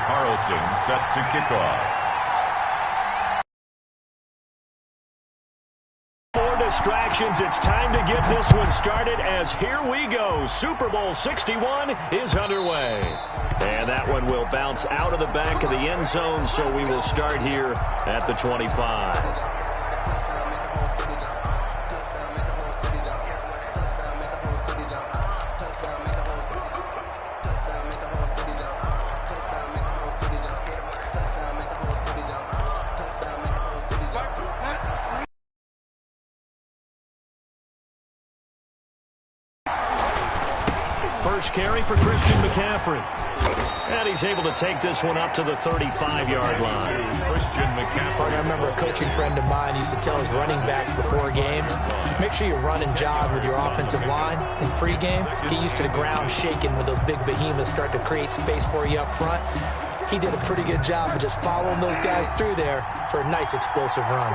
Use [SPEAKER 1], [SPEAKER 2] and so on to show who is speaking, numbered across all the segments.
[SPEAKER 1] set to kick off.
[SPEAKER 2] More distractions. It's time to get this one started as here we go. Super Bowl 61 is underway. And that one will bounce out of the back of the end zone, so we will start here at the 25. First carry for Christian McCaffrey. And he's able to take this one up to the 35-yard line.
[SPEAKER 3] Christian McCaffrey. I remember a coaching friend of mine used to tell his running backs before games, make sure you run and jog with your offensive line in pregame. Get used to the ground shaking when those big behemoths start to create space for you up front. He did a pretty good job of just following those guys through there for a nice explosive run.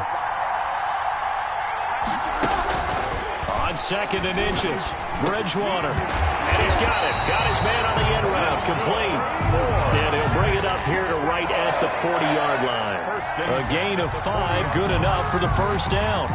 [SPEAKER 2] On second and inches, Bridgewater. And he's got it. Got his man on the end route. Complete. And he'll bring it up here to right at the 40-yard line. A gain of 5, good enough for the first down.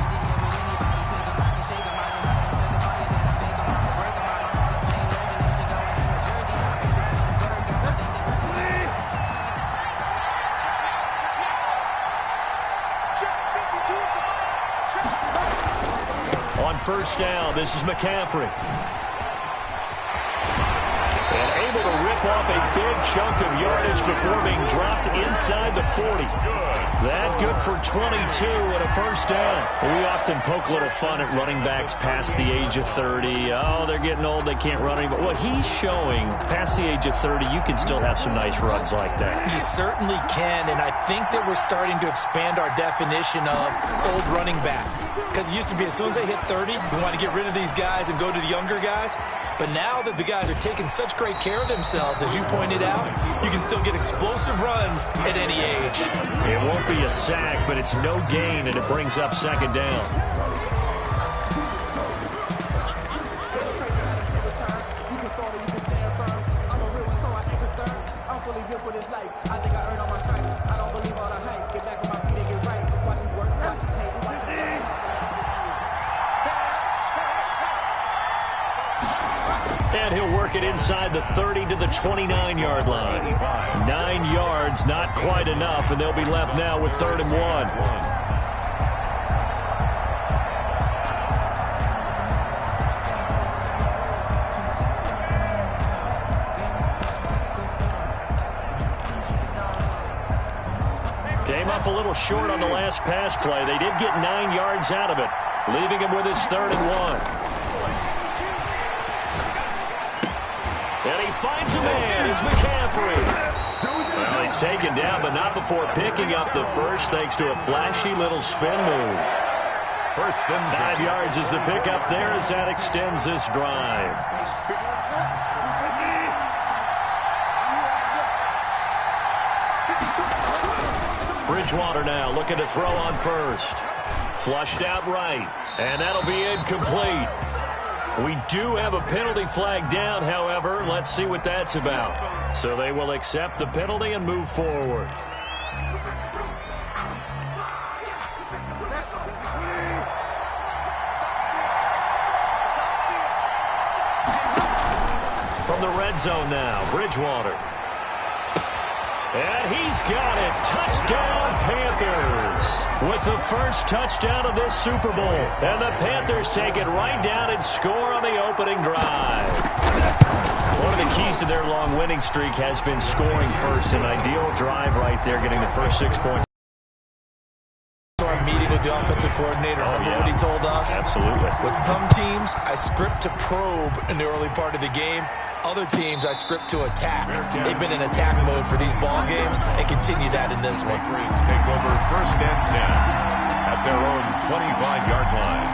[SPEAKER 2] On first down, this is McCaffrey. And able to rip off a big chunk of yardage before being dropped inside the 40. That good for 22 and a first down. We often poke a little fun at running backs past the age of 30. Oh, they're getting old, they can't run anymore. Well, he's showing past the age of 30, you can still have some nice runs like that.
[SPEAKER 3] He certainly can, and I think that we're starting to expand our definition of old running back. Because it used to be as soon as they hit 30, we want to get rid of these guys and go to the younger guys. But now that the guys are taking such great care of themselves, as you pointed out, you can still get explosive runs at any age.
[SPEAKER 2] It won't be a sack, but it's no gain, and it brings up second down. And he'll work it inside the 30 to the 29-yard line. 9 yards, not quite enough, and they'll be left now with 3rd and 1. Came up a little short on the last pass play. They did get 9 yards out of it, leaving him with his 3rd and 1. And he finds a man. It's McCaffrey. Well, he's taken down, but not before picking up the first, thanks to a flashy little spin move.
[SPEAKER 1] First and
[SPEAKER 2] 5 yards is the pickup there as that extends this drive. Bridgewater now looking to throw on first. Flushed out right, and that'll be incomplete. We do have a penalty flag down, however. Let's see what that's about. So they will accept the penalty and move forward. From the red zone now, Bridgewater. And he's got it. Touchdown, Panthers. With the first touchdown of this Super Bowl. And the Panthers take it right down and score on the opening drive. One of the keys to their long winning streak has been scoring first. An ideal drive right there, getting the first 6 points.
[SPEAKER 3] Our meeting with the offensive coordinator, remember what he told us?
[SPEAKER 2] Absolutely.
[SPEAKER 3] With some teams, I script to probe in the early part of the game. Other teams, I script to attack. They've been in attack mode for these ball games and continue that in this one.
[SPEAKER 1] Take over 1st and 10 at their own 25-yard line.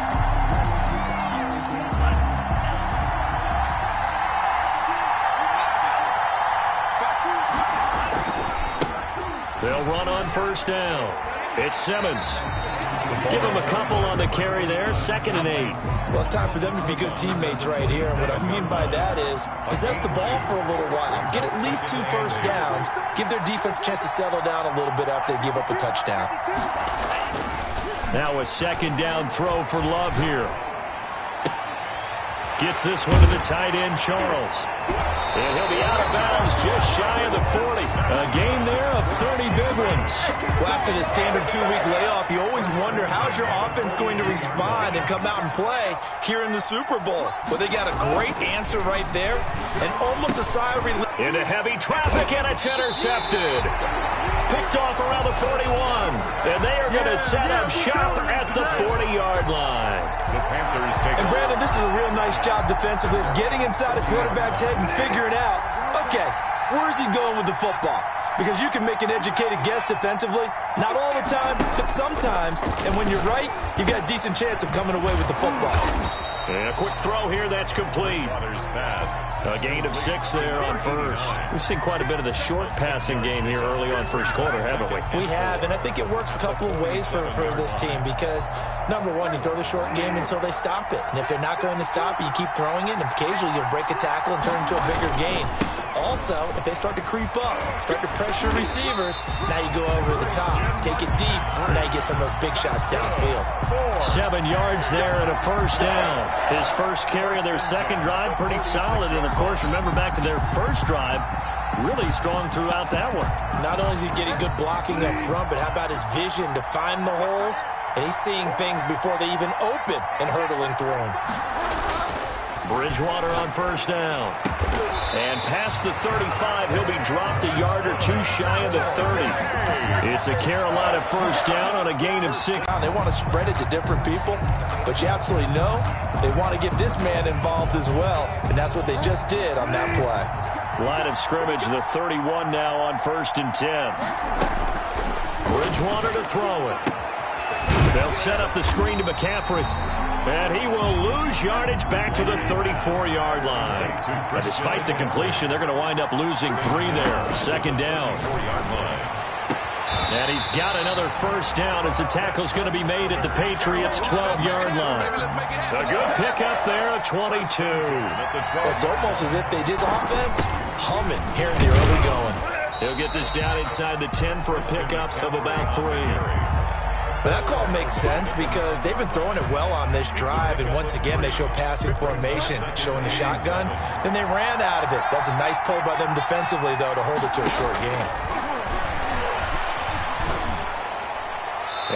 [SPEAKER 2] They'll run on first down. It's Simmons. Give him a couple on the carry there, 2nd and 8.
[SPEAKER 3] Well, it's time for them to be good teammates right here. And what I mean by that is possess the ball for a little while. Get at least 2 first downs. Give their defense a chance to settle down a little bit after they give up a touchdown.
[SPEAKER 2] Now a 2nd down throw for Love here. Gets this one to the tight end, Charles. And he'll be out of bounds just shy of the 40. A gain there of 30 big ones.
[SPEAKER 3] Well, after the standard 2-week layoff, you always wonder how's your offense going to respond and come out and play here in the Super Bowl. Well, they got a great answer right there and almost a sigh of relief.
[SPEAKER 2] Into heavy traffic, and it's intercepted. Picked off around the 41. And they are going to set up shop at the 40-yard line.
[SPEAKER 1] The Panthers take.
[SPEAKER 3] And Brandon, this is a real nice job defensively of getting inside a quarterback's head and figuring out, okay, where's he going with the football? Because you can make an educated guess defensively. Not all the time, but sometimes. And when you're right, you've got a decent chance of coming away with the football.
[SPEAKER 2] And a quick throw here, that's complete. A gain of 6 there on first. We've seen quite a bit of the short passing game here early on first quarter, haven't we?
[SPEAKER 3] We have, and I think it works a couple of ways for this team because, number one, you throw the short game until they stop it. And if they're not going to stop it, you keep throwing it, and occasionally you'll break a tackle and turn into a bigger gain. Also, if they start to creep up, start to pressure receivers, now you go over the top, take it deep, and now you get some of those big shots downfield.
[SPEAKER 2] 7 yards there and a first down. His first carry of their second drive, pretty solid. And, of course, remember back to their first drive, really strong throughout that one.
[SPEAKER 3] Not only is he getting good blocking up front, but how about his vision to find the holes? And he's seeing things before they even open and hurtling through them.
[SPEAKER 2] Bridgewater on first down. And past the 35, he'll be dropped a yard or 2 shy of the 30. It's a Carolina first down on a gain of 6.
[SPEAKER 3] They want to spread it to different people, but you absolutely know they want to get this man involved as well, and that's what they just did on that play.
[SPEAKER 2] Line of scrimmage, the 31 now on 1st and 10. Bridgewater to throw it. They'll set up the screen to McCaffrey. And he will lose yardage back to the 34-yard line. But despite the completion, they're going to wind up losing 3 there. 2nd down. And he's got another first down as the tackle's going to be made at the Patriots' 12-yard line. A good pickup there at 22.
[SPEAKER 3] It's almost as if they did offense humming here in the early going.
[SPEAKER 2] He'll get this down inside the 10 for a pickup of about 3.
[SPEAKER 3] But that call makes sense because they've been throwing it well on this drive, and once again they show passing formation, showing the shotgun. Then they ran out of it. That's a nice play by them defensively, though, to hold it to a short game.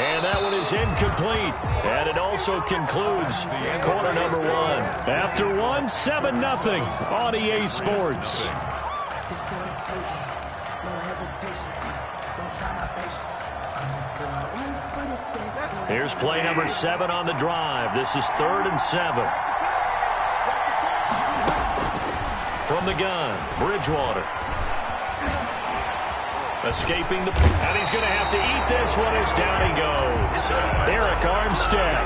[SPEAKER 2] And that one is incomplete. And it also concludes quarter number 1. After 1, 7-0 on EA Sports. Here's play number 7 on the drive. This is 3rd and 7. From the gun, Bridgewater. Escaping the... And he's going to have to eat this one as down he goes. Eric Armstead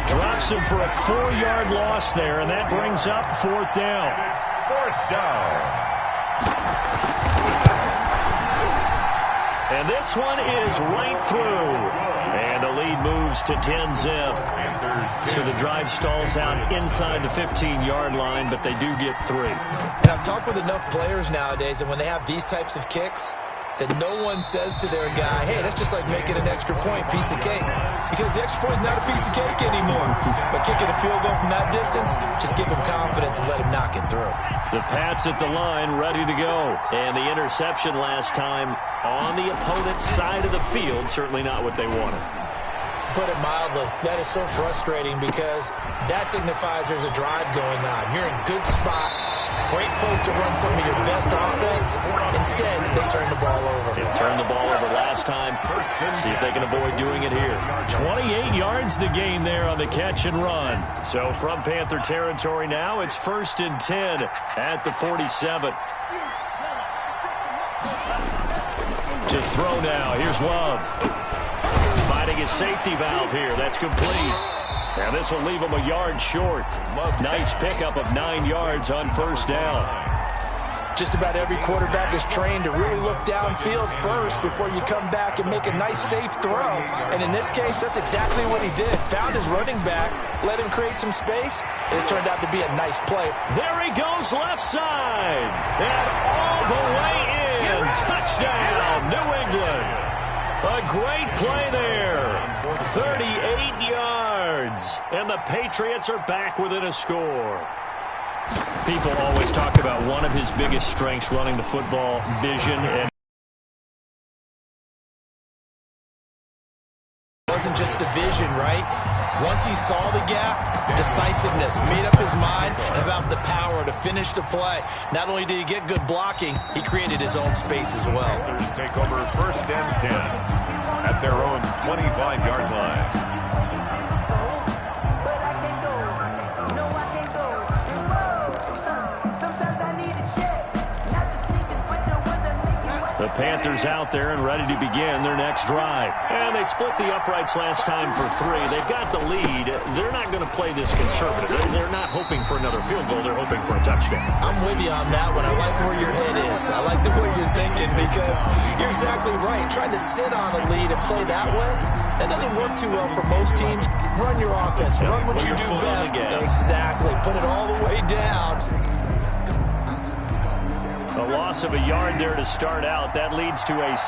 [SPEAKER 2] drops him for a 4-yard loss there, and that brings up 4th down.
[SPEAKER 1] 4th down.
[SPEAKER 2] And this one is right through. And the lead moves to 10-zip. So the drive stalls out inside the 15-yard line, but they do get 3.
[SPEAKER 3] And I've talked with enough players nowadays, and when they have these types of kicks, that no one says to their guy, hey, that's just like making an extra point, piece of cake. Because the extra point is not a piece of cake anymore. But kicking a field goal from that distance, just give him confidence and let him knock it through.
[SPEAKER 2] The Pats at the line, ready to go. And the interception last time on the opponent's side of the field, certainly not what they wanted.
[SPEAKER 3] Put it mildly, that is so frustrating because that signifies there's a drive going on. You're in good spot. Great place to run some of your best offense. Instead, they turn the ball over.
[SPEAKER 2] They turned the ball over last time. See if they can avoid doing it here. 28 yards the gain there on the catch and run. So from Panther territory now, it's 1st and 10 at the 47. To throw now. Here's Love. Finding his safety valve here. That's complete. And this will leave him a yard short. Nice pickup of 9 yards on 1st down.
[SPEAKER 3] Just about every quarterback is trained to really look downfield first before you come back and make a nice, safe throw. And in this case, that's exactly what he did. Found his running back, let him create some space, and it turned out to be a nice play.
[SPEAKER 2] There he goes left side. And all the way in. Touchdown, New England. A great play there. 38 yards. And the Patriots are back within a score. People always talk about one of his biggest strengths running the football, vision. And
[SPEAKER 3] it wasn't just the vision, right? Once he saw the gap, decisiveness, made up his mind, and about the power to finish the play. Not only did he get good blocking, he created his own space as well.
[SPEAKER 1] Panthers take over 1st and 10 at their own 25-yard line.
[SPEAKER 2] The Panthers out there and ready to begin their next drive. And they split the uprights last time for 3. They've got the lead. They're not going to play this conservative. They're not hoping for another field goal. They're hoping for a touchdown.
[SPEAKER 3] I'm with you on that one. I like where your head is. I like the way you're thinking because you're exactly right. Trying to sit on a lead and play that way, that doesn't work too well for most teams. Run your offense. Run what you do best. Exactly. Put it all the way down.
[SPEAKER 2] A loss of a yard there to start out. That leads to a